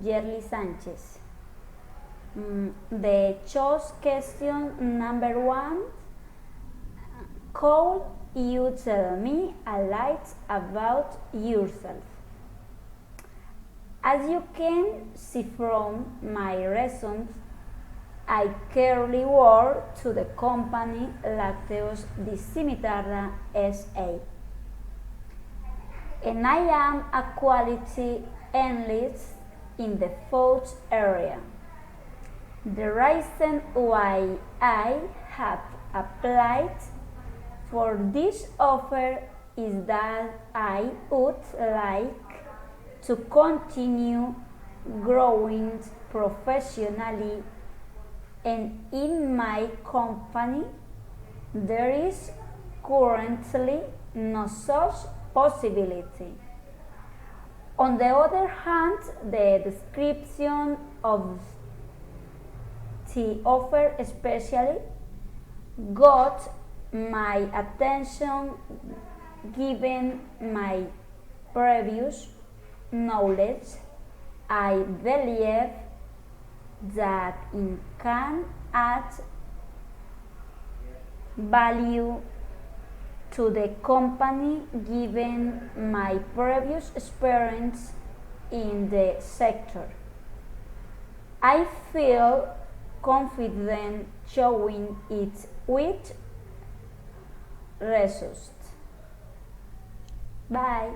Yerli Sanchez. The choice question number 1. Could you tell me a little about yourself? As you can see from my resume, I currently work to the company Lácteos Disimitarra S.A. and I am a quality analyst in the food area. The reason why I have applied for this offer is that I would like to continue growing professionally, and in my company there is currently no such possibility. On the other hand, the description of the offer especially got my attention given my previous knowledge. I believe that it can add value to the company given my previous experience in the sector. I feel confident showing it with results. Bye.